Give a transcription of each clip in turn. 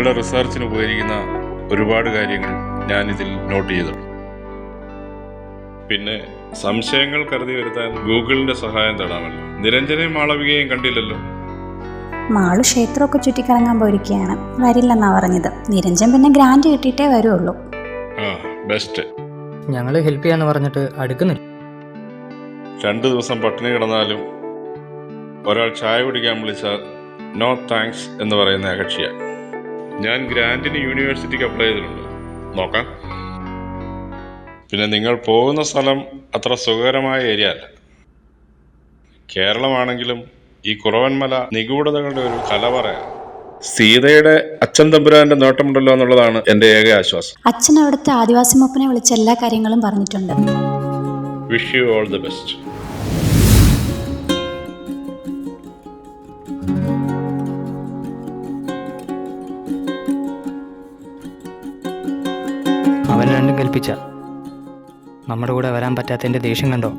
നിങ്ങളുടെ റിസർച്ചിന് ഉപകരിക്കുന്ന ഒരുപാട് കാര്യങ്ങൾ ഞാനിതിൽ നോട്ട് ചെയ്തിട്ടുണ്ട്. പിന്നെ സംശയങ്ങൾ കരുതി വരുത്താൻ ഗൂഗിളിന്റെ സഹായം തേടാമല്ലോ. നിരഞ്ജനയും മാളവികയും കണ്ടില്ലല്ലോ. മാളു ക്ഷേത്രമൊക്കെ ചുറ്റിക്കറങ്ങാൻ പോയിരിക്കുകയാണ്, വരില്ലെന്നാ പറഞ്ഞത്. നിരഞ്ജൻ പിന്നെ ഗ്രാൻഡ് കിട്ടിയിട്ടേ വരുള്ളൂ. ബെസ്റ്റ്. ഞങ്ങള് ഹെൽപ്പ് ചെയ്യാന്ന് പറഞ്ഞിട്ട് അടുക്കുന്നില്ല. 2 ദിവസം പട്ടിണി കിടന്നാലും ഒരാൾ ചായ കുടിക്കാൻ വിളിച്ചാൽ നോ താങ്ക്സ് എന്ന് പറയുന്ന കക്ഷിയാണ്. ഞാൻ ഗ്രാൻഡിന് യൂണിവേഴ്സിറ്റിക്ക് അപ്ലൈ ചെയ്തിട്ടുണ്ട്, നോക്കാം. പിന്നെ നിങ്ങൾ പോകുന്ന സ്ഥലം അത്ര സുഖകരമായ ഏരിയ അല്ല. കേരളമാണെങ്കിലും ഈ കുറവൻമല നിഗൂഢതകളുടെ ഒരു കലവറയാണ്. സീതയുടെ അച്ഛൻ തമ്പുരാന്റെ നോട്ടമുണ്ടല്ലോ എന്നുള്ളതാണ് എൻ്റെ ഏക ആശ്വാസം. അച്ഛൻ അവിടുത്തെ ആദിവാസി മൂപ്പനെ വിളിച്ച എല്ലാ കാര്യങ്ങളും പറഞ്ഞിട്ടുണ്ട്. Wish you all the best. അവൻ രണ്ടും കൽപ്പിച്ച നമ്മുടെ കൂടെ വരാൻ പറ്റാത്തതിന്റെ ദേഷ്യം കണ്ടോ?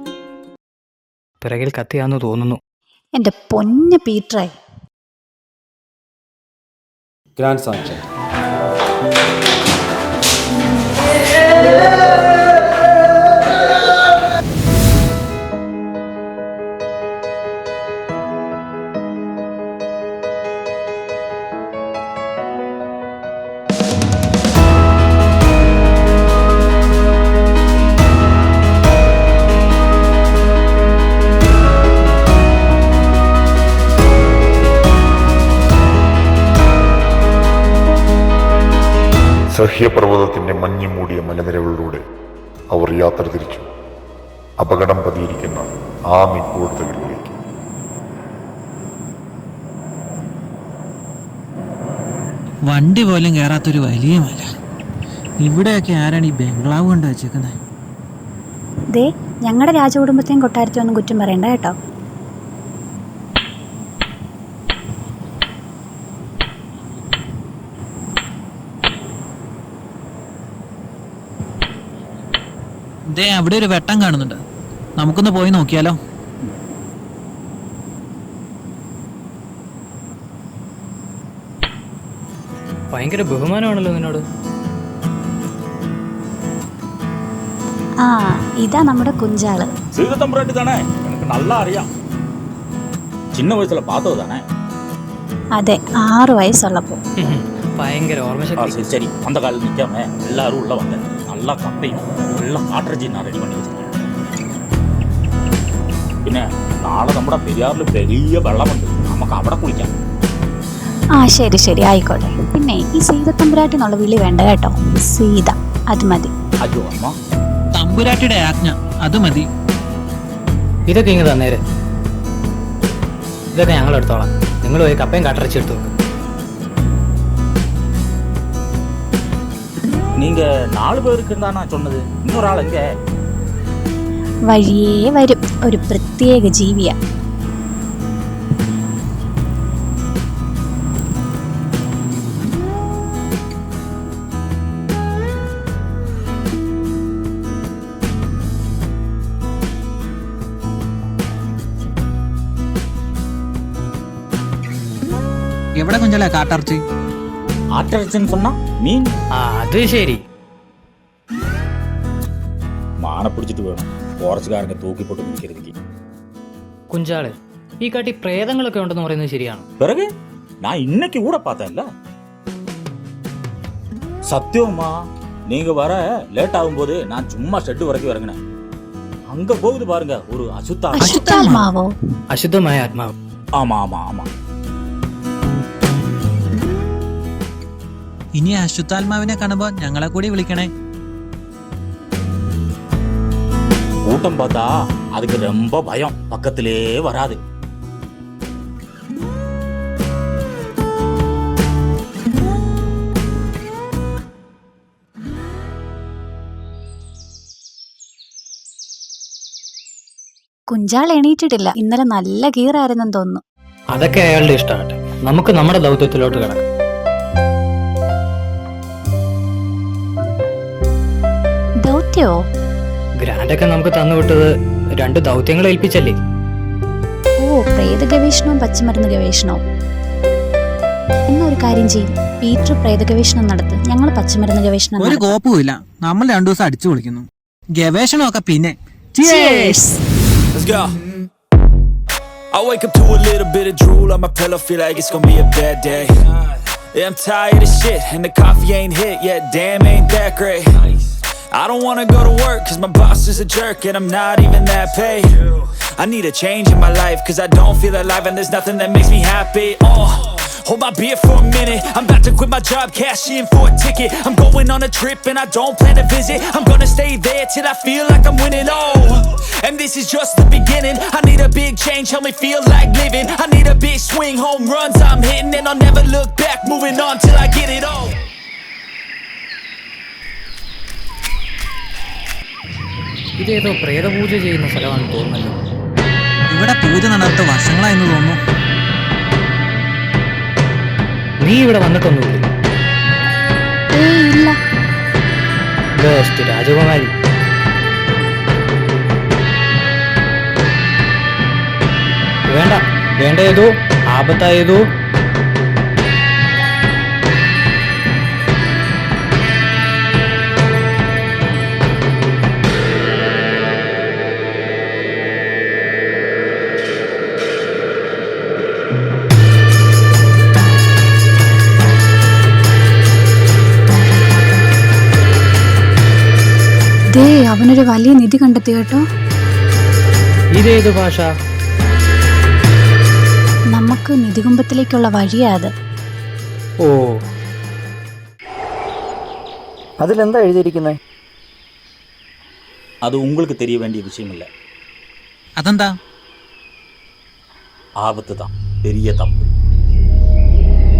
പിറകിൽ കത്തിയാന്ന് തോന്നുന്നു. എൻ്റെ പൊന്ന് പീറ്ററായി. Grand sanction. സഹ്യപർവ്വതത്തിൻ്റെ മഞ്ഞു മൂടിയ മലനിരകളിലൂടെ അവർ യാത്ര തിരിച്ചു അപകടം പതിയിരിക്കുന്ന ആ നിഗൂഢതകളിലേക്ക്. വണ്ടി പോലും കയറാത്തൊരു വലിയ മല. ഇവിടെയൊക്കെ ആരാണ് ഈ ബംഗ്ലാവ് കൊണ്ട് വെച്ചേക്കുന്നത്? ദേ, ഞങ്ങളുടെ രാജകുടുംബത്തെയും കൊട്ടാരത്തെയും ഒന്നും കുറ്റം പറയണ്ട കേട്ടോ. ദേ, അവിടെ ഒരു വെട്ടം കാണുന്നുണ്ട്, നമുക്കൊന്ന് പോയി നോക്കിയാലോ? ഭയങ്കര ബഹുമാനമാണല്ലോ നിന്നോട്. ആ, ഇതാ നമ്മുടെ കുഞ്ചാള്. சீதத்தம்பராட்டி தானே? எனக்கு நல்லா அறியாம். சின்ன வயசுல பார்த்தது தானே? അതെ, 6 വയസ്സുള്ളപ്പോൾ. ഭയങ്കര ഓർമ്മശക്തി. சரி சரி, அந்த காலில் நிற்காம எல்லாரும் உள்ள வந்தேன். நல்லா கப்பையும் நல்லா காற்றജി நான் ரெடி பண்ணி வச்சிருக்கேன். പിന്നെ നാളെ നമ്മുടെ പെരിയാറിൽ വലിയ വെള്ളമുണ്ട്, നമുക്ക് അവിടെ കുളിക്കാം. ആ ശരി ശരി, ആയിക്കോട്ടെ. പിന്നെ ഈ സീതത്തമ്പുരാട്ടിനുള്ള വിളി വേണ്ട കേട്ടോ. സീത, അത് മതി. അയ്യോ അമ്മ, തമ്പുരാട്ടിയുടെ ആജ്ഞ, അത് മതി. ഇതൊക്കെ ഇങ്ങ് തന്നേര്. ഇതൊക്കെ ഞങ്ങൾ എടുത്തോളാം. നിങ്ങൾ പോയി കപ്പയും കാട്ടറച്ചെടുത്ത് നോക്കും. நீங்க 4 பேருக்கு தானா சொன்னது? இன்னொரு ஆள் எங்க? വഴിയേ വരും, ഒരു പ്രത്യേക ജീവിയാ. എവിടെ കുഞ്ചാലേ കാട്ടർച്ചി? ஆற்றச்சின்னு சொன்னா மீன். അത് ശരി. மானை பிடிச்சிட்டு வேணும் ഫോറസ്റ്റുകാരനെ തൂക്കിപ്പൊട്ട് നിൽക്കരുത്. കുഞ്ചാള്, ഈ കാട്ടി പ്രേതങ്ങളൊക്കെ ഉണ്ടെന്ന് പറയുന്നത് ശരിയാണ്? பிறகு நான் இன்னைக்கு கூட பார்த்தேன்ல. சத்தியமா நீங்க வர லேட் ஆகும்போது நான் சும்மா ஷெட்டு வரைக்கும் இறங்கினேன். அங்க போகுது பாருங்க ஒரு അശുദ്ധാത്മാവോ? അശുദ്ധമായ ആത്മാവ്. ஆமா ஆமா ஆமா. ഇനി അശുദ്ധാത്മാവിനെ കാണുമ്പോ ഞങ്ങളെ കൂടി വിളിക്കണേ. கூட்டம் பார்த்தா அதுக்கு ரொம்ப பயம், பக்கத்திலே வராது. കുഞ്ചാൾ എണീറ്റിട്ടില്ല. ഇന്നലെ നല്ല ഗീറായിരുന്നെന്ന് തോന്നുന്നു. അതൊക്കെ അയാളുടെ ഇഷ്ടമാട്ടെ. നമുക്ക് നമ്മുടെ ദൗത്യത്തിലോട്ട് കിടക്കാം. ദൗത്യോ? ഗ്രാൻഡൊക്കെ നമുക്ക് തന്നുവിട്ടത് 2 ദൗത്യങ്ങൾ ഏൽപ്പിച്ചല്ലേ? ഓ, പ്രേത ഗവേഷണവും പച്ചമരുന്ന് ഗവേഷണവും. എന്നൊരു കാര്യം ചെയ്യും, പീറ്റർ പ്രേത ഗവേഷണം നടത്ത്, ഞങ്ങൾ പച്ചമരുന്ന് ഗവേഷണം ഒരു നടത്താം. കോപ്പുമില്ല, നമ്മൾ 2 ദിവസം അടിച്ചു പൊളിക്കുന്നു. ഗവേഷണമൊക്കെ പിന്നെ. Cheers! Let's go. I wake up to a little bit of drool on my pillow, feel like it's gonna be a bad day. Yeah, I'm tired of shit, and the coffee ain't hit yet, damn ain't that great. I don't wanna go to work, cause my boss is a jerk, and I'm not even that paid. I need a change in my life, cause I don't feel alive, and there's nothing that makes me happy. Hold my beer for a minute, I'm about to quit my job, cash in for a ticket. I'm going on a trip and I don't plan to visit. I'm gonna stay there till I feel like I'm winning, and this is just the beginning. I need a big change, help me feel like living. I need a big swing, home runs I'm hitting, and I'll never look back, moving on till I get it all. ഇതേതോ പ്രേതപൂജ ചെയ്യുന്ന സ്ഥലമാണെന്ന് തോന്നുന്നല്ലോ. ഇവിടെ പൂജ നടത്ത വർഷങ്ങളായെന്ന് തോന്നുന്നു. നീ ഇവിടെ വന്നിട്ടൊന്നുമില്ലേ? ഏയ് ഇല്ല. Best രാജകുമാരി. വേണ്ട വേണ്ട, ഏതോ ആപത്തായതോ. ദേ, അവനൊരു വലിയ നിധി കണ്ടെത്തി കേട്ടോ. ഇതേത് ഭാഷ? നമുക്ക് നിധികുംഭത്തിലേക്കുള്ള വഴിയാ അത്. ഓ, അതിലെന്താ എഴുതിയിരിക്കുന്നത്? அது உங்களுக்கு தெரிய வேண்டிய விஷயம் இல்லை. അതെന്താ? ஆபத்து தான் பெரிய தப்பு.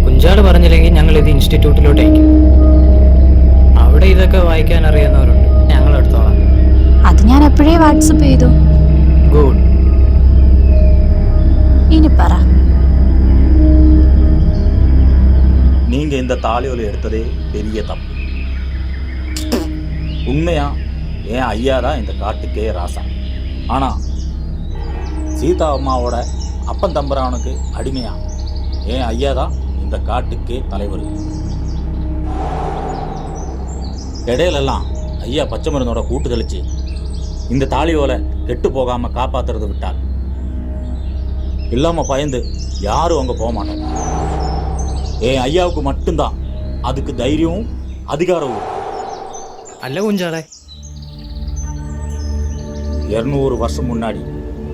കുഞ്ചാട് പറഞ്ഞില്ലെങ്കിൽ ഞങ്ങൾ ഇത് ഇൻസ്റ്റിറ്റ്യൂട്ടിലോട്ട് അയക്കും. അവിടെ ഇതൊക്കെ വായിക്കാൻ അറിയാവുന്നവരുണ്ട്, ഞങ്ങൾ എടുത്തോളാം. അത് ഞാൻ എപ്പോഴേ വാട്സപ്പ് ചെയ്തു. ഗുഡ്. ഇനി പറ. நீங்க இந்த தாலியோல எடுத்ததே பெரிய தப்பு. உண்மையா என் ஐயா தான் இந்த காட்டுக்கே ராசா. ஆனா சீதா அம்மாவோட அப்பன் தம்பரானுக்கு அடிமையா என் ஐயா தான் இந்த காட்டுக்கே தலைவர். இடையிலெல்லாம் ஐயா பச்சை மருந்தோட கூட்டு தெளிச்சு இந்த தாலியோல கெட்டு போகாம காப்பாத்துறது விட்டார். இல்லாம பயந்து யாரும் அங்க போக மாட்டாங்க. என் ஐயாவுக்கு மட்டும்தான் அதுக்கு தைரியமும் அதிகாரமும். അല്ല കുഞ്ചാടെ, 200 வருஷம் முன்னாடி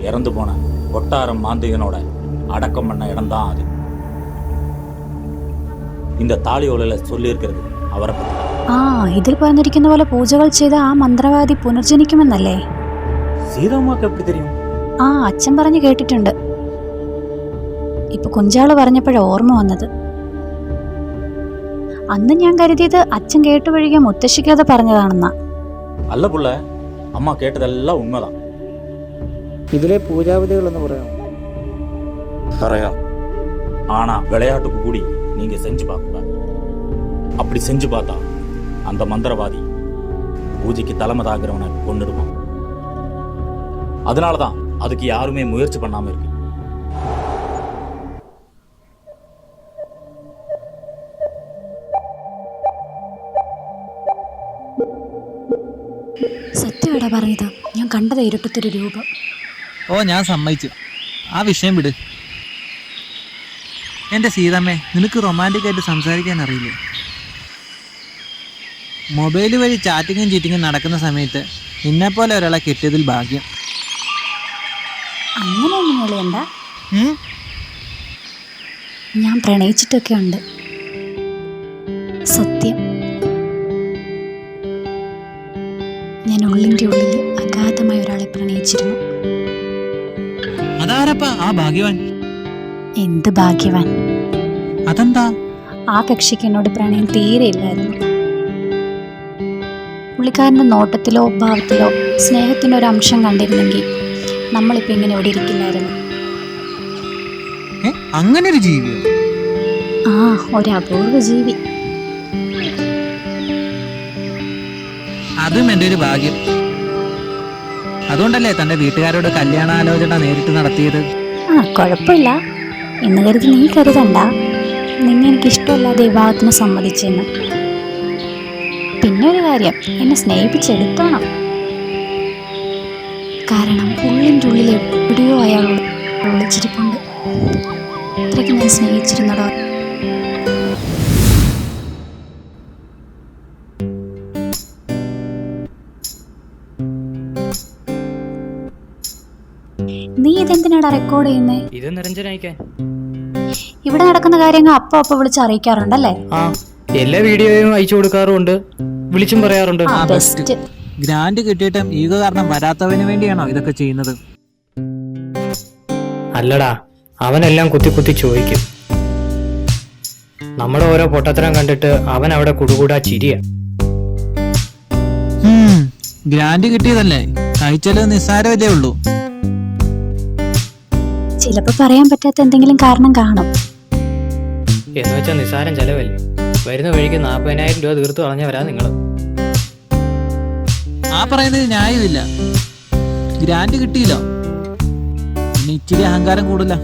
இறந்து போன கொட்டாரம் மாந்திகனோட அடக்கம் பண்ண இடம்தான் அது. இந்த தாலியோல சொல்லி இருக்கிறது അവരെ പറ്റി. ആ, ഇതിൽ പറഞ്ഞിരിക്കുന്ന പോലെ പൂജകൾ ചെയ്ത ആ മന്ത്രവാദി പുനർജനിക്കുമെന്നല്ലേ? സീതാമ്മക്ക് എപ്പടി തെരിയും? ആ, അച്ഛൻ പറഞ്ഞു കേട്ടിട്ടുണ്ട്. ഇപ്പൊ കുഞ്ചാള് പറഞ്ഞപ്പോഴാ ഓർമ്മ വന്നത്. അന്ന് ഞാൻ കരുതിയത് അച്ഛൻ കേട്ടുപഴകിയ മുത്തശ്ശിക്കത് പറഞ്ഞതാണെന്നാ. അല്ല പുള്ള, അമ്മ കേട്ടതെല്ലാം ഉണ്മതാണ്. ഇതിലെ പൂജാവിധികളെന്ന് പറയാമോ? പറയാം. ஆனா விளையாட்டுக்கு கூடி நீங்க செஞ்சு பார்க்கக்கூடாது. அப்படி செஞ்சு பார்த்தா அந்த மந்திரவாதி பூஜைக்கு தலைமை தாக்குறவனை கொண்டுடுவான். அதனால தான் அதுக்கு யாருமே முயற்சி பண்ணாம இருக்கு. സത്യമാടാ പറഞ്ഞത്. ഞാൻ കണ്ടത് ഇരുട്ടത്തൊരു രൂപം. ഓ, ഞാൻ സമ്മതിച്ചു. ആ വിഷയം വിട്. എൻ്റെ സീതമ്മേ, നിനക്ക് റൊമാൻറ്റിക് ആയിട്ട് സംസാരിക്കാൻ അറിയില്ലേ? മൊബൈൽ വഴി ചാറ്റിങ്ങും ചീറ്റിങ്ങും നടക്കുന്ന സമയത്ത് നിന്നെപ്പോലെ ഒരാളെ കിട്ടിയതിൽ ഭാഗ്യം. അങ്ങനെയൊന്നും വിളിയണ്ട. ഉം? ഞാൻ പ്രണയിച്ചിട്ടൊക്കെ ഉണ്ട്. സത്യം. ഞാൻ ഉള്ളിൻ്റെ ഉള്ളിൽ അഗാധമായ ഒരാളെ പ്രണയിച്ചിരുന്നു. അതാരപ്പാ ആ ഭാഗ്യവാൻ? എന്ത് ഭാഗ്യവാൻ? അതെന്താ? ആ കക്ഷിക്ക് എന്നോട് പ്രണയം തീരെയില്ലായിരുന്നു. പുള്ളിക്കാരൻ്റെ നോട്ടത്തിലോ ഭാവത്തിലോ സ്നേഹത്തിൻ്റെ ഒരു അംശം കണ്ടിരുന്നെങ്കിൽ നമ്മളിപ്പോൾ ഇങ്ങനെ ഇവിടെ ഇരിക്കില്ലായിരുന്നു. അങ്ങനെ ഒരു ജീവിയോ? ആ, ഒരു അപൂർവ ജീവി. അതും എൻ്റെ ഒരു ഭാഗ്യം. അതുകൊണ്ടല്ലേ തൻ്റെ വീട്ടുകാരോട് കല്യാണാലോചന നേരിട്ട് നടത്തിയത്? ആ, കുഴപ്പമില്ല എന്ന് കരുതി നീ കരുതണ്ട. നിന്നെ എനിക്ക് ഇഷ്ടമല്ലാതെ വിവാഹത്തിന് സമ്മതിച്ചെന്ന്. പിന്നെ ഒരു കാര്യം, എന്നെ സ്നേഹിപ്പിച്ചെടുത്തോണം. കാരണം ഉള്ളിൻ്റെ ഉള്ളിൽ എവിടെയോ അയാൾ ഒളിച്ചിരിപ്പുണ്ട്. അത്രയ്ക്ക് ഞാൻ സ്നേഹിച്ചിരുന്നടോ. നീ ഇതെന്തിനാടാ റെക്കോർഡ് ചെയ്യുന്നേ? ഇത് നിരഞ്ജനയക്കാൻ. ഇവിടെ നടക്കുന്ന കാര്യങ്ങൾ അപ്പൊ വിളിച്ച് അറിയിക്കാറുണ്ടല്ലേ? ആ, എല്ലാ വീഡിയോയും അയച്ചു കൊടുക്കാറുണ്ട്, വിളിച്ചും പറയാറുണ്ട്. ബെസ്റ്റ്. ഗ്രാൻഡ് കിട്ടിയിട്ടും ഈഗോ കാരണം വരാത്തവന് വേണ്ടിയാണോ ഇതൊക്കെ ചെയ്യുന്നത്? അല്ലടാ, അവനെല്ലാം കുത്തി കുത്തി ചോദിക്കും. നമ്മുടെ ഓരോ പൊട്ടത്തരം കണ്ടിട്ട് അവൻ അവിടെ കുടുകൂടാ ചിരിയ. ഗ്രാൻഡ് കിട്ടിയതല്ലേ, കഴിച്ചാലും നിസ്സാരമല്ലേ ഉള്ളൂ. ചിലപ്പോ പറയാൻ പറ്റാത്ത എന്തെങ്കിലും കാരണം കാണും. എന്ന് വെച്ചാൽ നിസ്സാരം ചെലവല്ലേ. വരുന്ന വഴിക്ക് 40,000 രൂപ തീർത്ത് കളഞ്ഞവരാ നിങ്ങള്. ആ പറയുന്നത് ന്യായമില്ല. ഗ്രാൻഡ് കിട്ടിയില്ലോ, പിന്നെ ഇച്ചിരി അഹങ്കാരം കൂടുതല.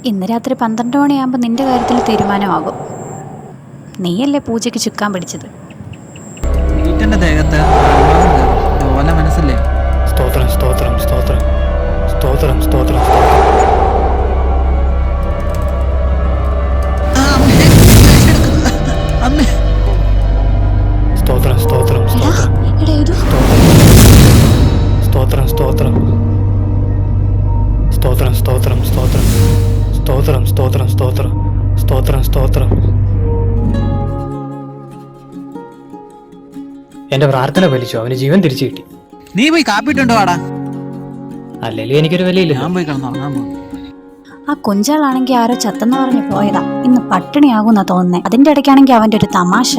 ഇന്ന് രാത്രി 12 മണിയാകുമ്പോൾ നിന്റെ കാര്യത്തിൽ തീരുമാനമാകും. നീയല്ലേ പൂജയ്ക്ക് ചുക്കാൻ പിടിച്ചത്. വീട്ടിന്റെ ദേഹത്ത് ഓല മനസ്സല്ലേ. സ്തോത്രം സ്തോത്രം സ്തോത്രം സ്തോത്രം സ്തോത്രം സ്തോത്രം. സ്തോത്രം സ്തോത്രം സ്തോത്രം സ്തോത്രം സ്തോത്രം സ്തോത്രം സ്തോത്രം സ്തോത്രം സ്തോത്രം സ്തോത്രം സ്തോത്രം സ്തോത്രം സ്തോത്രം. എന്റെ പ്രാർത്ഥന ഫലിച്ചു, അവന് ജീവൻ തിരിച്ചു കിട്ടി. നീ പോയി കാപ്പിട്ടുണ്ടോ ആടാ? അല്ലെങ്കിൽ എനിക്കൊരു വിലയില്ല. ഞാൻ പോയി കിടന്നുറങ്ങാൻ പോകും. ആ കുഞ്ചാളാണെങ്കിൽ ആരോ ചത്തെന്ന് പറഞ്ഞ് പോയതാ. ഇന്ന് പട്ടിണിയാകുന്നാ തോന്നുന്നേ. അതിന്റെ ഇടയ്ക്കാണെങ്കിൽ അവന്റെ ഒരു തമാശ.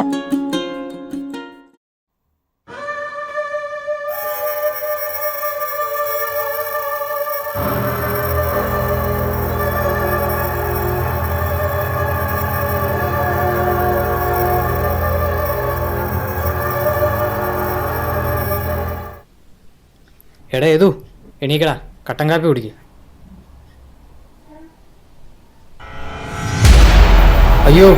എടാ ഏതു, എണീക്കടാ, കട്ടൻ കാപ്പി കുടിക്കുക. അയ്യോ,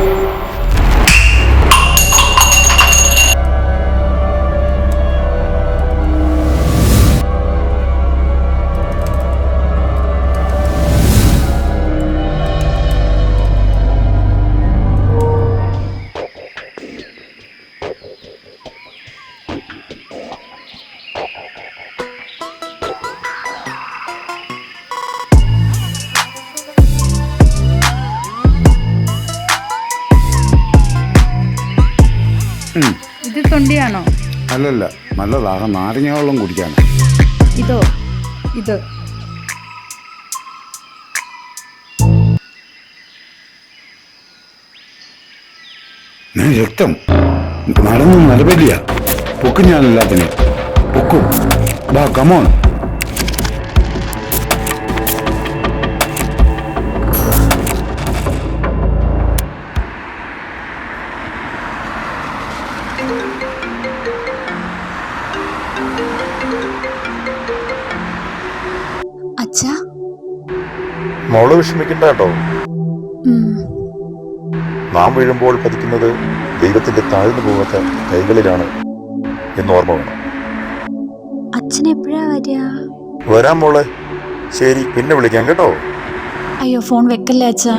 ഇത് തൊണ്ടിയാണോ? അല്ലല്ല, നല്ലതാകെ നാരങ്ങ വെള്ളം കുടിക്കാൻ. ഇതോ? ഇത് രക്തം നടന്നു നിലവില്ല. പൊക്കും ഞാൻ എല്ലാത്തിനും പൊക്കും. കമോൺ, മോള് വിഷമിക്കണ്ട കേട്ടോ. നാം വീഴുമ്പോൾ പതിക്കുന്നത് ദൈവത്തിന്റെ താഴ്ന്നു പോകാത്ത കൈകളിലാണ് എന്ന് ഓർമ്മ വേണം. അച്ഛൻ എപ്പോഴാ വരിക? വരാം മോളെ. ശരി, പിന്നെ വിളിക്കാം കേട്ടോ. അയ്യോ, ഫോൺ വെക്കല്ലേ അച്ഛാ.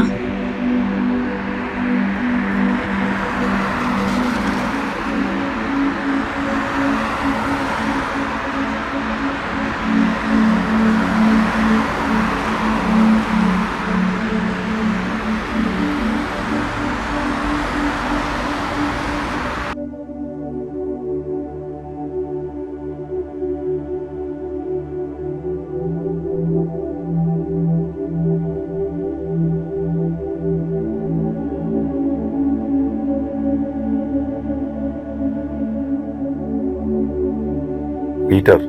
പീറ്റർ,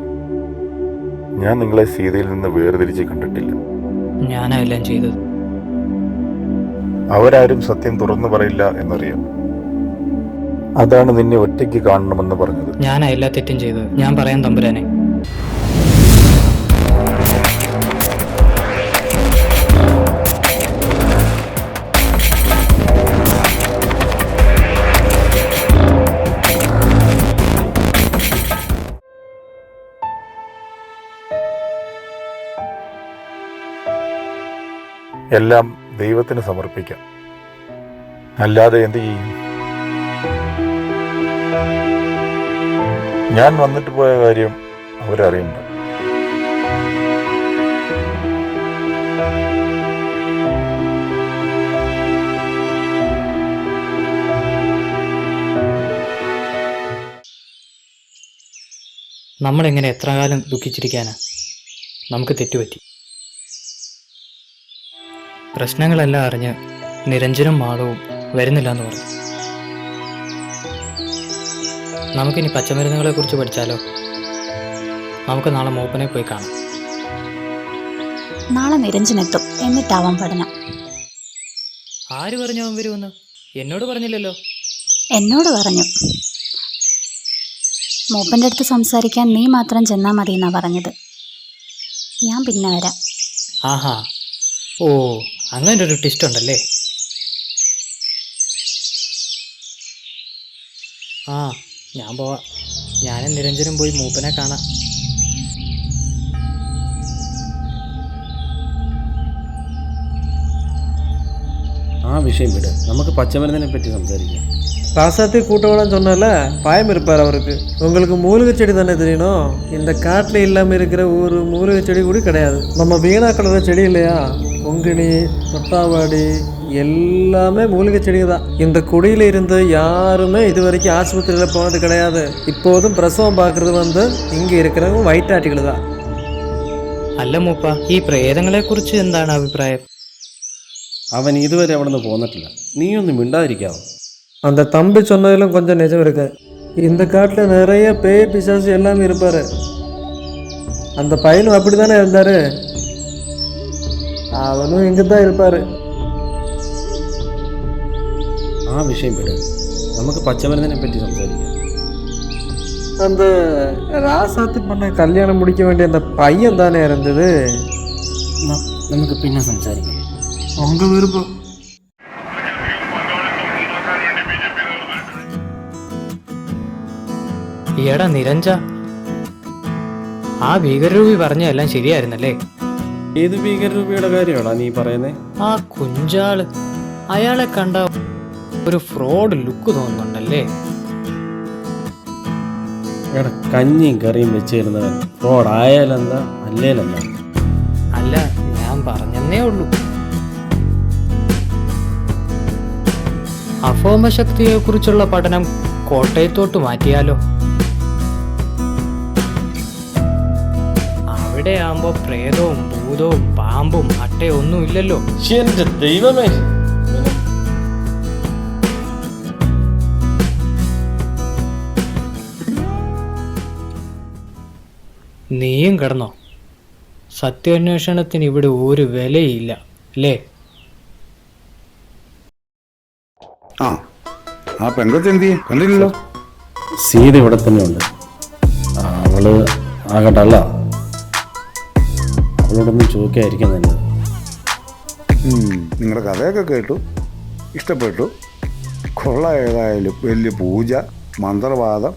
ഞാൻ നിങ്ങളെ സീതയിൽ നിന്ന് വേർതിരിച്ച് കണ്ടിട്ടില്ല. ഞാനാ എല്ലാം ചെയ്തത്. അവരാരും സത്യം തുറന്നു പറയില്ല എന്നറിയാം. അതാണ് നിന്നെ ഒറ്റയ്ക്ക് കാണണമെന്ന് പറഞ്ഞത്. ഞാനാ എല്ലാ തെറ്റും ചെയ്തത്. ഞാൻ പറയാൻ തമ്പുരാനെ. എല്ലാം ദൈവത്തിന് സമർപ്പിക്കാം. അല്ലാതെ എന്ത് ചെയ്യും? ഞാൻ വന്നിട്ട് പോയ കാര്യം അവരറിയണ്ട. നമ്മളെങ്ങനെ എത്ര കാലം ദുഃഖിച്ചിരിക്കാനാ? നമുക്ക് തെറ്റുപറ്റി. പ്രശ്നങ്ങളെല്ലാം അറിഞ്ഞ് നിരഞ്ജനും മാളവും വരുന്നില്ല എന്ന് പറഞ്ഞു. നമുക്കിനി പച്ചമരുന്നുകളെ കുറിച്ച് പഠിച്ചാലോ? നമുക്ക് നാളെ മൂപ്പനെ പോയി കാണാം. നാളെ നിരഞ്ജനെത്തും, എന്നിട്ടാവാം പഠനം. ആര് പറഞ്ഞു അവൻ വരുമെന്ന്? എന്നോട് പറഞ്ഞില്ലല്ലോ. എന്നോട് പറഞ്ഞു. മൂപ്പൻ്റെ അടുത്ത് സംസാരിക്കാൻ നീ മാത്രം ചെന്നാൽ മതി എന്നാ പറഞ്ഞത്. ഞാൻ പിന്നെ വരാം. ആഹാ, ഓ അങ്ങനെ ഒരു ട്വിസ്റ്റ് ഉണ്ടല്ലേ. ആ, ഞാൻ പോവാം. ഞാനും നിരഞ്ജനും പോയി മൂപ്പനെ കാണാം. ആ விஷயம் விடு, நமக்கு பச்சைமருந்தினை பற்றி சம்சாரிக்கலாம். ராசாத்தி கூட்டவளம் சொன்னால பயம் இருப்பார் அவருக்கு. உங்களுக்கு மூலிகை செடி தானே தெரியணும். இந்த காட்டில் இல்லாமல் இருக்கிற ஒரு மூலிகை செடி கூட கிடையாது. நம்ம வீணாக்கள செடி இல்லையா, கொங்கிணி, தொட்டாவாடி எல்லாமே மூலிகை செடி தான். இந்த குடியில் இருந்து யாருமே இது வரைக்கும் ஆஸ்பத்திரியில் போனது கிடையாது. இப்போதும் பிரசவம் பார்க்குறது வந்து இங்கே இருக்கிறவங்க വയറ്റാട്ടികൾ தான். അല്ല മൂപ്പ, ഈ പ്രേതങ്ങളെ കുറിച്ച് എന്താണ് അഭിപ്രായം? அவன் இதுவரை അവിടെ നിന്ന് പോന്നിട്ടില്ല. നീയൊന്നും മിണ്ടാതിരിക്കാവോ? அந்த தம்பி சொன்னதிலும் கொஞ்சம் நிஜம் இருக்கு. இந்த காட்டில் நிறைய பேய் பிசாசு எல்லாம் இருப்பார். அந்த பையனும் அப்படி தானே இருந்தார். அவனும் இங்கே தான் இருப்பார். ആ വിഷയം വിട്, നമുക്ക് പച്ചമരുന്നിനെ പറ്റി സംസാരിക്കാം. அந்த ராசாத்தி பண்ண கல்யாணம் முடிக்க வேண்டிய அந்த பையன் தானே இருந்தது. നമുക്ക് പിന്നെ സംസാരിക്കാം. உங்கள் விருப்பம். ഈടാ നിരഞ്ജ, ആ ഭീകരരൂപി പറഞ്ഞ എല്ലാം ശരിയായിരുന്നല്ലേ? ഏത് ഭീകരരൂപിയുടെ കാര്യമാണോ നീ പറയുന്നേ? ആ കുഞ്ചാള്, അയാളെ കണ്ട ഒരു ഫ്രോഡ് ലുക്ക് തോന്നുന്നുണ്ടല്ലേ? എടാ, കഞ്ഞിയും കറിയും വെച്ച് തരുന്നവൻ ഫ്രോഡ് ആയാലെന്താ അല്ലേലെന്താ? അല്ല, ഞാൻ പറഞ്ഞെന്നേ ഉള്ളൂ. അഭൗമശക്തിയെ കുറിച്ചുള്ള പഠനം കോട്ടയത്തോട്ട് മാറ്റിയാലോ? അവിടെ ആവുമ്പോ പ്രേതവും ഭൂതവും പാമ്പും അട്ടയും ഒന്നും ഇല്ലല്ലോ. എന്റെ ദൈവമേ, നീയും കിടന്നോ? സത്യാന്വേഷണത്തിന് ഇവിടെ ഒരു വിലയില്ല അല്ലേ? ആ പെങ്കൊച്ച് എന്ത് ചെയ്യും? കണ്ടില്ലല്ലോ. സീത ഇവിടെ തന്നെ ഉണ്ട്. അവള് ആകട്ടല്ല, അവളോടൊന്നും ചോദിക്കാതിരിക്കാൻ നല്ലത്. നിങ്ങളുടെ കഥയൊക്കെ കേട്ടു, ഇഷ്ടപ്പെട്ടു. കൊള്ള ഏതായാലും വലിയ പൂജ, മന്ത്രവാദം,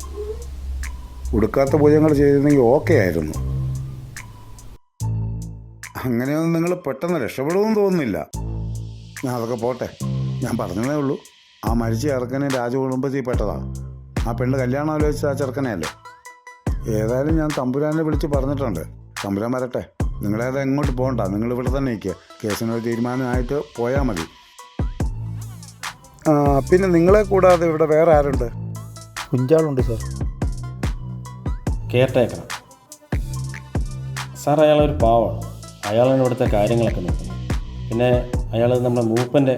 ഉടുക്കാത്ത പൂജകൾ ചെയ്തിരുന്നെങ്കിൽ ഓക്കെ ആയിരുന്നു. അങ്ങനെയൊന്നും നിങ്ങൾ പെട്ടെന്ന് രക്ഷപ്പെടുമെന്ന് തോന്നുന്നില്ല. ഞാൻ അതൊക്കെ പോട്ടെ, ഞാൻ പറഞ്ഞതേ ഉള്ളൂ. ആ മരിച്ച ചെറുക്കനെ രാജകുടുംബത്തിൽ പെട്ടതാണ്. ആ പെണ്ണ് കല്യാണം ആലോചിച്ച ആ ചെറുക്കനെയല്ലേ. ഏതായാലും ഞാൻ തമ്പുരാനെ വിളിച്ച് പറഞ്ഞിട്ടുണ്ട്. തമ്പുരാൻ വരട്ടെ. നിങ്ങളേതാ എങ്ങോട്ട് പോകണ്ട, നിങ്ങൾ ഇവിടെ തന്നെ നിൽക്കുക. കേസിനൊരു തീരുമാനമായിട്ട് പോയാൽ മതി. പിന്നെ നിങ്ങളെ കൂടാതെ ഇവിടെ വേറെ ആരുണ്ട്? കുഞ്ചാളുണ്ട് സാർ, കെയർടേക്കർ. സാർ അയാളൊരു പാവമാണ്. അയാളാണ് ഇവിടുത്തെ കാര്യങ്ങളൊക്കെ നോക്കുന്നത്. പിന്നെ അയാൾ നമ്മുടെ മൂപ്പൻ്റെ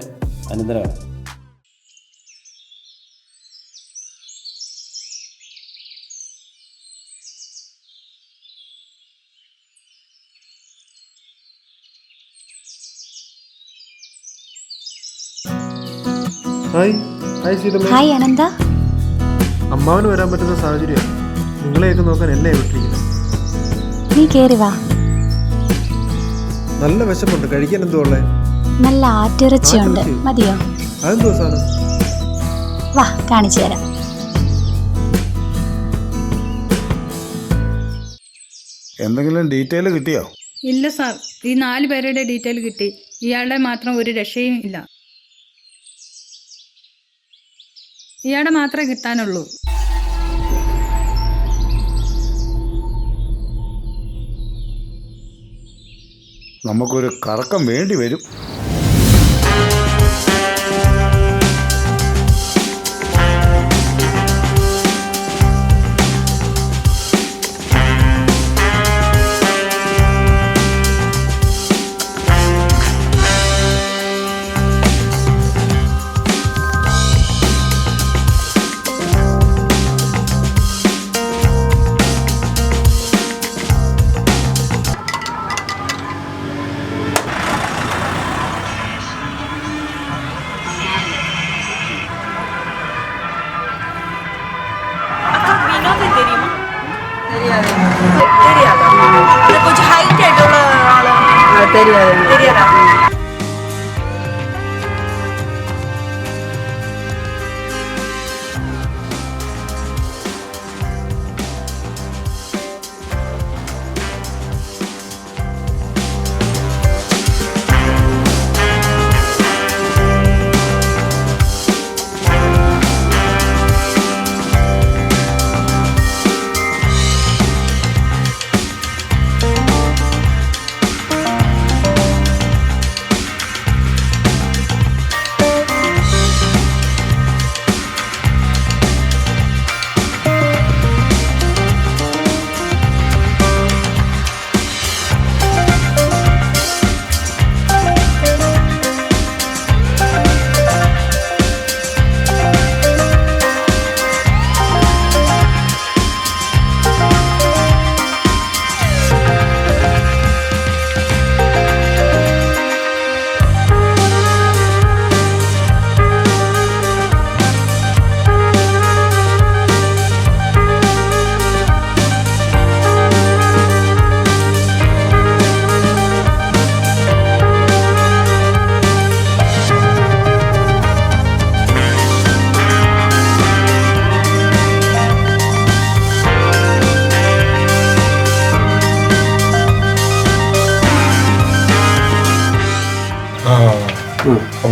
അനന്തരമാണ്. Hi hi Seethamma. Hi Anantha. അമ്മാവന് വരാൻ പറ്റുന്ന സാഹചര്യമാണ്. നിങ്ങളെയൊക്കെ നോക്കാൻ എന്നെ വിട്ടിരിക്കുന്നത്. നീ കേറി വാ. നല്ല വിശപ്പുണ്ട്. കഴിക്കാൻ എന്തോ ഉള്ളേ? നല്ല ആട്ടിറച്ചിയുണ്ട്. മതിയോ? അതെന്തോ സാധനം? വാ, കാണിച്ചു തരാം. എന്തെങ്കിലും ഡീറ്റെയിൽ കിട്ടിയോ? ഇല്ല സാർ, ഈ 4 പേരുടെ ഡീറ്റെയിൽ കിട്ടി. ഇയാളുടെ മാത്രം ഒരു രക്ഷയും ഇല്ല. ഇയാളുടെ മാത്രമേ കിട്ടാനുള്ളൂ. നമുക്കൊരു കറക്കം വേണ്ടി വരും.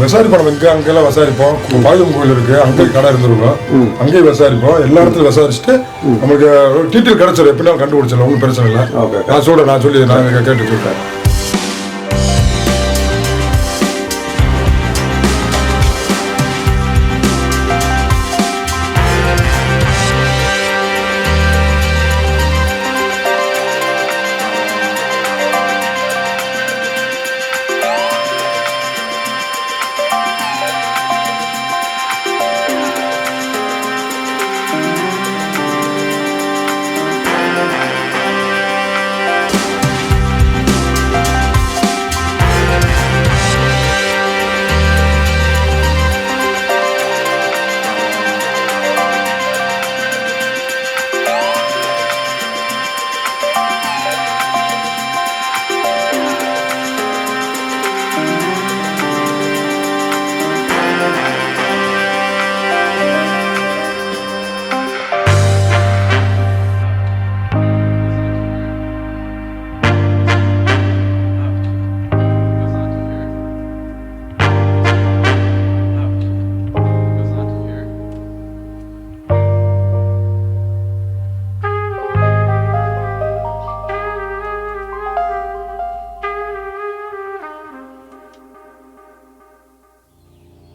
விசாரிப்போம். இங்கே அங்கெல்லாம் விசாரிப்போம். பாயுதம் கோயில் இருக்கு, அங்கே கடை இருந்துருக்கும், அங்கேயும் விசாரிப்போம். எல்லா இடத்துலையும் விசாரிச்சுட்டு நம்மளுக்கு டீட்டெயில் கிடைச்சிடும். எப்படினாலும் கண்டுபிடிச்சிடலாம், ஒன்றும் பிரச்சனை இல்லை. நான் சொல்லி நான் கேட்டு சொல்லிட்டேன்.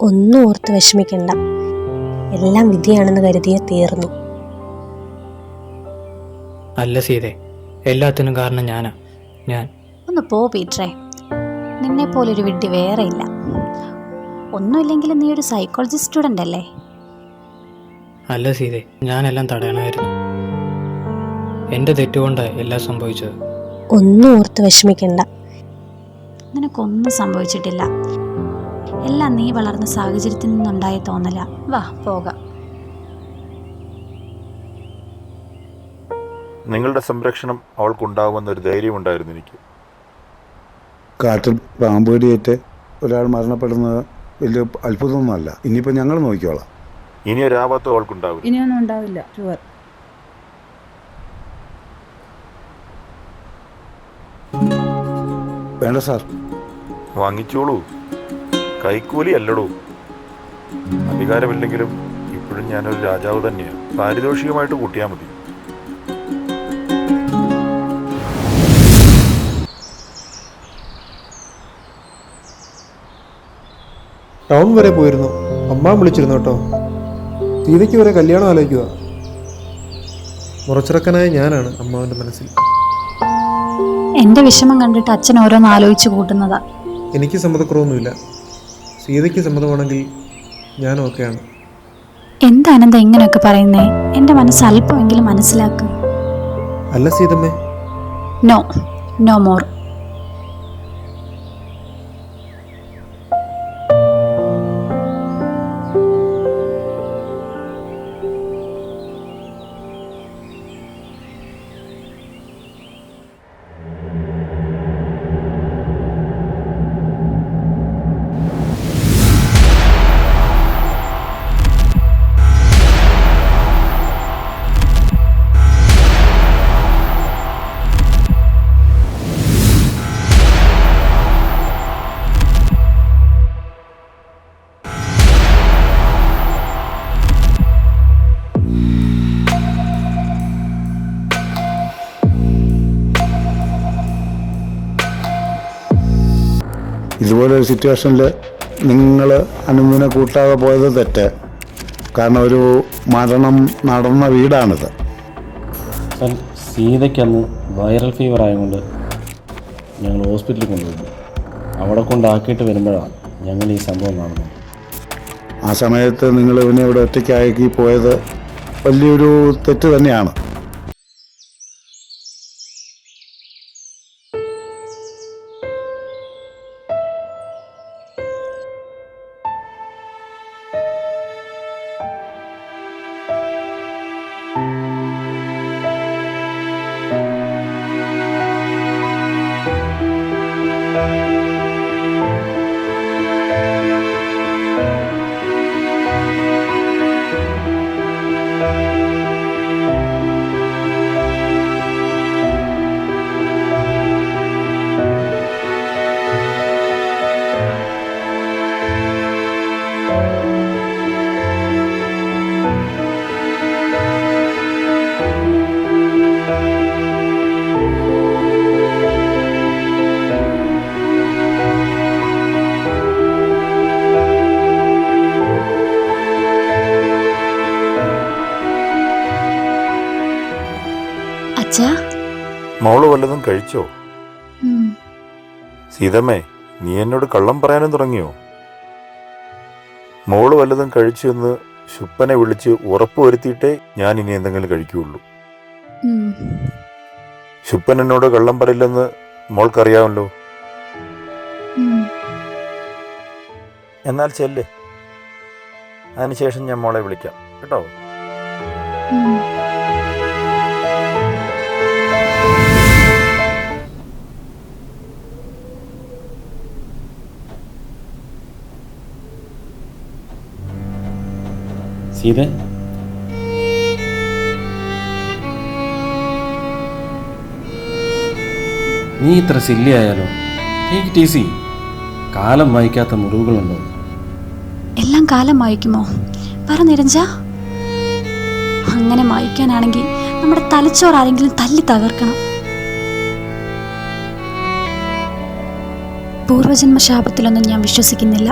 ഒന്നും ഓർത്ത് വിഷമിക്കണ്ട. എല്ലാം വിധിയാണെന്ന് കരുതിയ തീർന്നു. അല്ല സീതേ, എല്ലാത്തിനും കാരണം ഞാൻ ഒന്ന് പോ പീറ്ററെ. നിന്നെപ്പോലൊരു വിഡ്ഢി വേറെ ഇല്ല. ഒന്നുമില്ലെങ്കിലും നീ ഒരു സൈക്കോളജി സ്റ്റുഡൻ്റ് അല്ലേ? അല്ല സീതേ, ഞാനെല്ലാം തടയണമായിരുന്നു. എൻ്റെ തെറ്റുകൊണ്ട് എല്ലാം സംഭവിച്ചത്. ഒന്നും ഓർത്ത് വിഷമിക്കണ്ട. നിനക്കൊന്നും സംഭവിച്ചിട്ടില്ല. എല്ലാം നീ വളർന്ന സാഹചര്യത്തിൽ നിന്നുണ്ടായ തോന്നല. വാ പോകാം. നിങ്ങളുടെ സംരക്ഷണം അവൾക്കുണ്ടാവുമെന്നൊരു ധൈര്യമുണ്ടായിരുന്നു എനിക്ക്. കാട്ടിൽ പാമ്പേടിയേറ്റ് ഒരാൾ മരണപ്പെടുന്നത് വലിയ അത്ഭുതമൊന്നുമല്ല. ഇനിയിപ്പോൾ ഞങ്ങൾ നോക്കിക്കോളാം. ഇനി ഒരാപത്തും അവൾക്കുണ്ടാവില്ല. ഇനിയൊന്നും ഉണ്ടാവില്ല, ഷുവർ. വേണ്ട സാർ. വാങ്ങിച്ചോളൂ. കൈക്കൂലി അല്ലടൂ. അധികാരമില്ലെങ്കിലും ഇപ്പോഴും ഞാനൊരു രാജാവ് തന്നെയാണ്. പാരിതോഷികമായിട്ട് കൂട്ടിയാൽ മതി. ടൗൺ വരെ പോയിരുന്നു. അമ്മ വിളിച്ചിരുന്നു കേട്ടോ. സീതയ്ക്ക് വരെ കല്യാണം ആലോചിക്കുക. മുറച്ചിറക്കനായ ഞാനാണ് അമ്മാവൻ്റെ മനസ്സിൽ. എൻ്റെ വിഷമം കണ്ടിട്ട് അച്ഛൻ ഓരോന്ന് ആലോചിച്ച് കൂട്ടുന്നതാ. എനിക്ക് സമ്മതക്കുറവൊന്നുമില്ല. സീതയ്ക്ക് സമ്മതമാണെങ്കിൽ ഞാൻ ഓക്കെയാണ്. എന്താണെന്താ ഇങ്ങനെയൊക്കെ പറയുന്നേ? എൻ്റെ മനസ്സ് അല്പമെങ്കിലും മനസ്സിലാക്കുക. അല്ല സീതമ്മേ, നോ മോർ. ഇതുപോലൊരു സിറ്റുവേഷനിൽ നിങ്ങൾ അനുവിനെ കൂട്ടാതെ പോയത് തെറ്റ്. കാരണം ഒരു മരണം നടന്ന വീടാണിത്. സാർ, സീതയ്ക്ക് അന്ന് വൈറൽ ഫീവർ ആയതുകൊണ്ട് ഞങ്ങൾ ഹോസ്പിറ്റലിൽ കൊണ്ടുപോയി. അവിടെ കൊണ്ടാക്കിയിട്ട് വരുമ്പോഴാണ് ഞങ്ങൾ ഈ സംഭവം നടന്നത്. ആ സമയത്ത് നിങ്ങൾ ഇവനെ ഇവിടെ ഒറ്റയ്ക്കാക്കി പോയത് വലിയൊരു തെറ്റ് തന്നെയാണ്. മോള് വല്ലതും കഴിച്ചോ? സീതമ്മേ, നീ എന്നോട് കള്ളം പറയാനും തുടങ്ങിയോ? മോള് വല്ലതും കഴിച്ചു എന്ന് ശുപ്പനെ വിളിച്ച് ഉറപ്പുവരുത്തിയിട്ടേ ഞാൻ ഇനി എന്തെങ്കിലും കഴിക്കുകയുള്ളൂ. ശുപ്പൻ എന്നോട് കള്ളം പറയില്ലെന്ന് മോൾക്കറിയാമല്ലോ. എന്നാൽ ചെല്ല്. അതിനുശേഷം ഞാൻ മോളെ വിളിക്കാം കേട്ടോ. സീത, നീ ഇത്ര സില്ലി ആയാലോ? Take it easy. കാലം വായിക്കാത്ത മുറിവുകളുണ്ടോ? എല്ലാം കാലം മായ്ക്കുമോ? പറ നിരഞ്ജ. അങ്ങനെ മായ്ക്കാനാണെങ്കിൽ നമ്മുടെ തലച്ചോറ് ആരെങ്കിലും തല്ലി തകർക്കണം. പൂർവജന്മ ശാപത്തിലൊന്നും ഞാൻ വിശ്വസിക്കുന്നില്ല.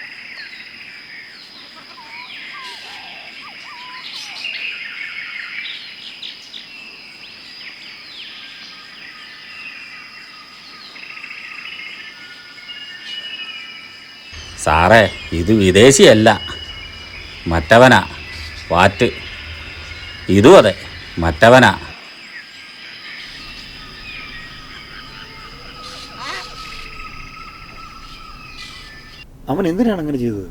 സാറേ, ഇത് വിദേശിയല്ല, മറ്റവനാ. വാറ്റ്. ഇതും അതെ, മറ്റവനാ. അവൻ എന്തിനാണ് അങ്ങനെ ചെയ്തത്?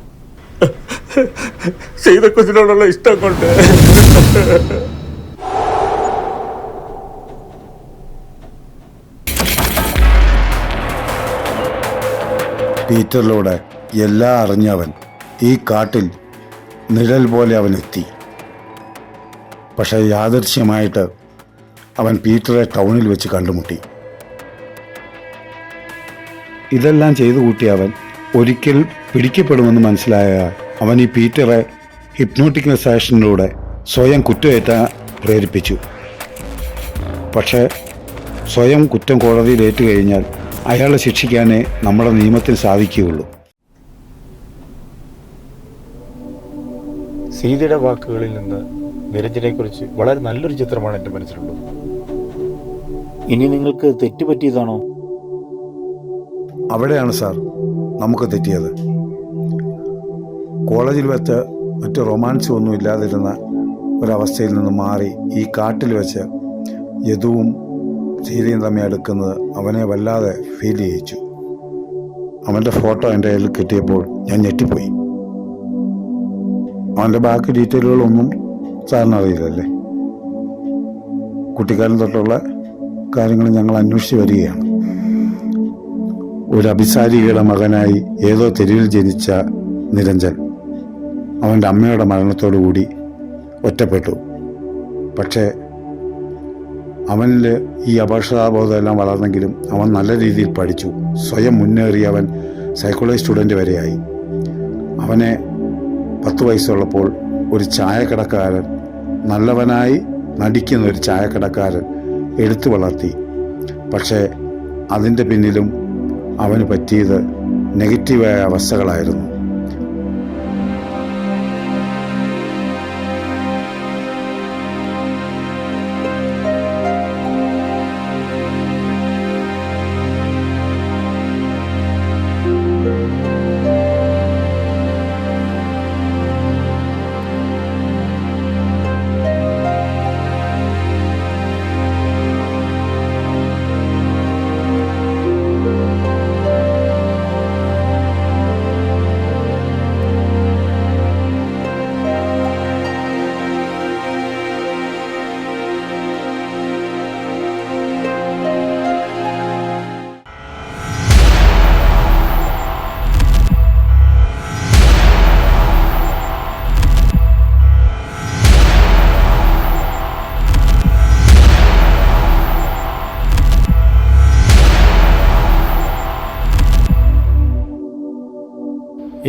സീതക്കുഞ്ഞിനോടുള്ള ഇഷ്ടം കൊണ്ട്. പീറ്ററിലൂടെ എല്ലാം അറിഞ്ഞവൻ ഈ കാട്ടിൽ നിഴൽ പോലെ അവൻ എത്തി. പക്ഷേ യാദൃശ്യമായിട്ട് അവൻ പീറ്ററെ ടൗണിൽ വെച്ച് കണ്ടുമുട്ടി. ഇതെല്ലാം ചെയ്തു കൂട്ടിയ അവൻ ഒരിക്കൽ പിടിക്കപ്പെടുമെന്ന് മനസ്സിലായ അവൻ ഈ പീറ്ററെ ഹിപ്നോട്ടിക് മെസ്സേഷനിലൂടെ സ്വയം കുറ്റമേറ്റാൻ പ്രേരിപ്പിച്ചു. പക്ഷേ സ്വയം കുറ്റം കോടതിയിൽ ഏറ്റുകഴിഞ്ഞാൽ അയാളെ ശിക്ഷിക്കാനേ നമ്മുടെ നിയമത്തിൽ സാധിക്കുകയുള്ളൂ. സീതയുടെ വാക്കുകളിൽ നിന്ന് നിരഞ്ജനെക്കുറിച്ച് വളരെ നല്ലൊരു ചിത്രമാണ് എൻ്റെ മനസ്സിലുള്ളത്. ഇനി നിങ്ങൾക്ക് തെറ്റുപറ്റിയതാണോ? അവിടെയാണ് സാർ നമുക്ക് തെറ്റിയത്. കോളേജിൽ വെച്ച് മറ്റ് റൊമാൻസും ഒന്നും ഇല്ലാതിരുന്ന ഒരവസ്ഥയിൽ നിന്ന് മാറി ഈ കാട്ടിൽ വെച്ച് യദുവും സീതയും തമ്മിൽ അടുക്കുന്നത് അവനെ വല്ലാതെ ഫീൽ ചെയ്യിച്ചു. അവൻ്റെ ഫോട്ടോ എൻ്റെ കയ്യിൽ കിട്ടിയപ്പോൾ ഞാൻ ഞെട്ടിപ്പോയി. അവൻ്റെ ബാക്കി ഡീറ്റെയിലുകളൊന്നും സാറിന് അറിയില്ലല്ലേ? കുട്ടിക്കാലം തൊട്ടുള്ള കാര്യങ്ങൾ ഞങ്ങൾ അന്വേഷിച്ച് വരികയാണ്. ഒരു അഭിസാരികയുടെ മകനായി ഏതോ തെരുവിൽ ജനിച്ച നിരഞ്ജൻ അവൻ്റെ അമ്മയുടെ മരണത്തോടുകൂടി ഒറ്റപ്പെട്ടു. പക്ഷേ അവനിൽ ഈ അപകർഷതാബോധമെല്ലാം വളർന്നെങ്കിലും അവൻ നല്ല രീതിയിൽ പഠിച്ചു. സ്വയം മുന്നേറി അവൻ സൈക്കോളജി സ്റ്റുഡൻറ്റ് വരെയായി. അവനെ 10 വയസ്സുള്ളപ്പോൾ ഒരു ചായക്കടക്കാരൻ, നല്ലവനായി നടിക്കുന്ന ഒരു ചായക്കടക്കാരൻ എടുത്തു വളർത്തി. പക്ഷേ അതിൻ്റെ പിന്നിലും അവന് പറ്റിയത് നെഗറ്റീവായ അവസ്ഥകളായിരുന്നു.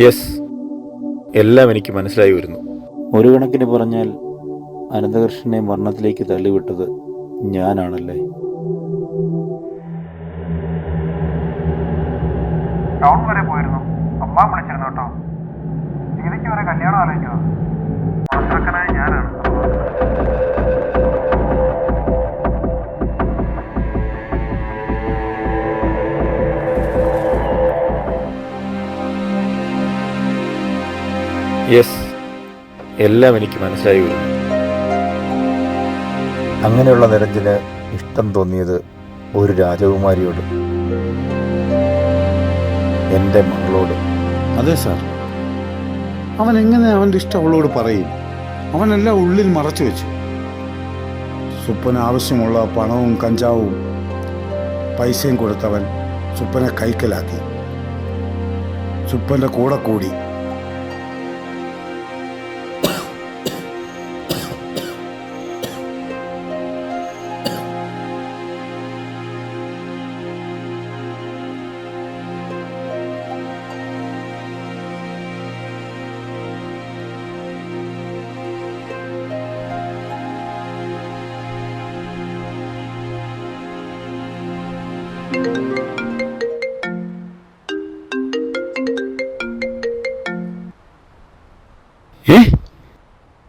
യെസ്, എല്ലാം എനിക്ക് മനസ്സിലായി വരുന്നു. ഒരു കണക്കിന് പറഞ്ഞാൽ അനന്തകൃഷ്ണനെ മരണത്തിലേക്ക് തള്ളിവിട്ടത് ഞാനാണല്ലേ? ടൗൺ വരെ പോയിരുന്നു. അമ്മ വിളിച്ചിരുന്നു കേട്ടോ. സീതയ്ക്ക് വരെ കല്യാണം ആലോചിച്ചോ? പുറത്തിറക്കനായ ഞാനാണ്. യെസ്, എല്ലാം എനിക്ക് മനസ്സിലായി വരുന്നു. അങ്ങനെയുള്ള നിരഞ്ജന് ഇഷ്ടം തോന്നിയത് ഒരു രാജകുമാരിയോട്, എൻ്റെ മകളോട്. അതെ സാർ, അവൻ എങ്ങനെ അവൻ്റെ ഇഷ്ടം അവളോട് പറയും? അവനെല്ലാം ഉള്ളിൽ മറച്ചു വെച്ചു. സുപ്പന് ആവശ്യമുള്ള പണവും കഞ്ചാവും പൈസയും കൊടുത്തവൻ സുപ്പനെ കൈക്കലാക്കി. സുപ്പൻ്റെ കൂടെ കൂടി.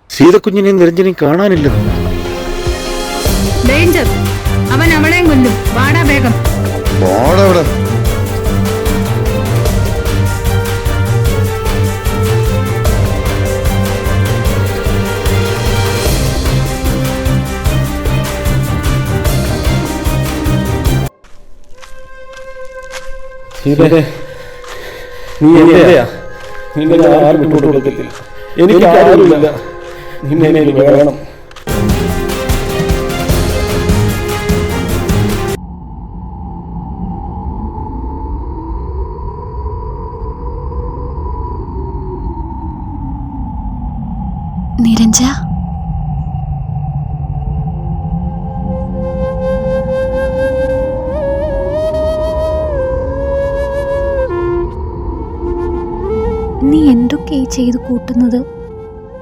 സീതക്കുഞ്ഞിനെയും നിരഞ്ജനെയും കാണാനില്ലെന്ന്. ഡേഞ്ചർ, അവൻ അവളെയും കൊല്ലും. വാടാ വേഗം. സീതേ, നീ എന്റെയാ. നിന്നെ ഞാൻ ആർക്കും കൊടുക്കത്തില്ല. എനിക്ക് ആരുമില്ല. നിന്നെ എനിക്ക് വേണം. നിരഞ്ജ, നീ എന്തൊക്കെ ഈ ചെയ്തു കൂട്ടുന്നത്?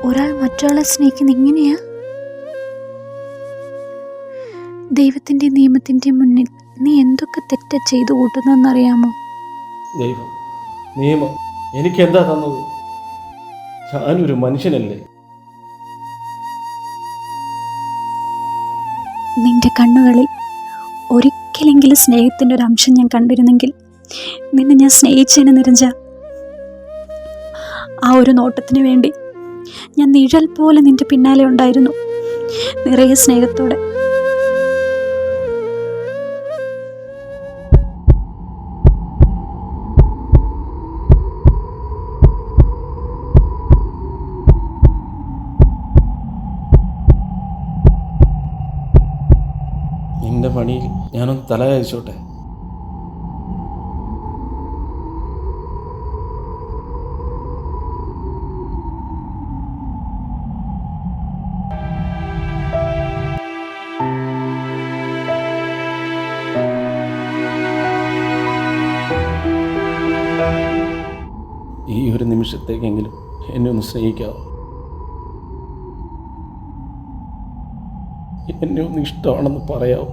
ഒരാൾ മറ്റൊരാളെ സ്നേഹിക്കുന്ന എങ്ങനെയാ? ദൈവത്തിൻ്റെ നിയമത്തിൻ്റെ മുന്നിൽ നീ എന്തൊക്കെ തെറ്റാ ചെയ്തു കൂട്ടുന്നതെന്നറിയാമോ? ദൈവം, നിയമം എനിക്കെന്താ തന്നത്? ഞാനൊരു മനുഷ്യനല്ലേ? നിന്റെ കണ്ണുകളിൽ ഒരിക്കലെങ്കിലും സ്നേഹത്തിൻ്റെ ഒരു അംശം ഞാൻ കണ്ടിരുന്നെങ്കിൽ നിന്നെ ഞാൻ സ്നേഹിച്ചേനെ നിരഞ്ജ. ആ ഒരു നോട്ടത്തിന് വേണ്ടി ഞാൻ നിഴൽ പോലെ നിന്റെ പിന്നാലെ ഉണ്ടായിരുന്നു, നിറയെ സ്നേഹത്തോടെ. നിന്റെ പണിയിൽ ഞാനൊന്ന് തല കഴിച്ചോട്ടെ. ഈ ഒരു നിമിഷത്തേക്കെങ്കിലും എന്നെ ഒന്ന് സ്നേഹിക്കാവോ? എന്നെ ഒന്ന് ഇഷ്ടമാണെന്ന് പറയാവോ?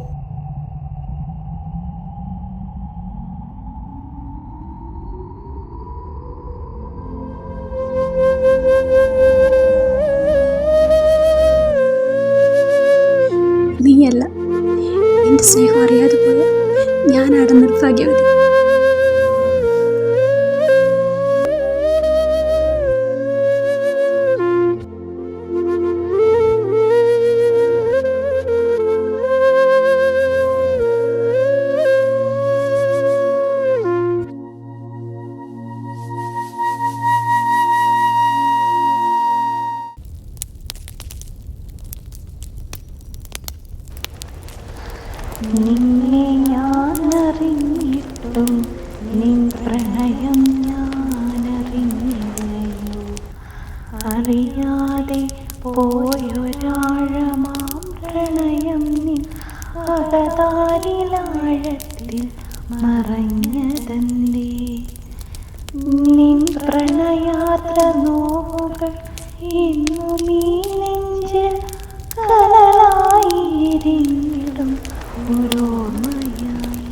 നീയല്ല, നിന്റെ സ്നേഹം അറിയാതെ പോയ ഞാനാണ് നിർഭാഗ്യവതി. നിന്നെ ഞാനറിഞ്ഞിട്ടും നിൻ പ്രണയം ഞാനറിഞ്ഞില്ലയോ, അറിയാതെ പോയൊരാഴമാം പ്രണയം നിൻ അകതാരിലാഴത്തിൽ മറഞ്ഞതല്ലേ. നിൻ പ്രണയാത്ര നോവുകൾ ഇന്നും ഈ നെഞ്ചിൽ കനലായി എരിഞ്ഞിടും ഓരോർമ്മയായി.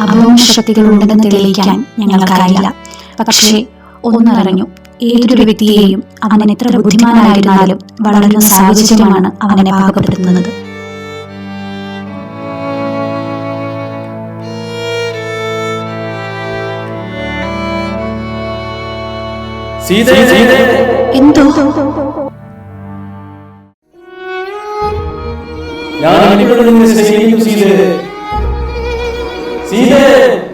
അഭൗമ ശക്തികളുണ്ടെന്ന് തെളിയിക്കാൻ ഞങ്ങൾക്കായില്ല. പക്ഷേ ഒന്നറിഞ്ഞു, ഏതൊരു വ്യക്തിയെയും അവൻ എത്ര ബുദ്ധിമാനായിരുന്നാലും വളരുന്ന സാഹചര്യമാണ് അവനെ പാകപ്പെടുത്തുന്നത്. എന്തോ ഞാൻ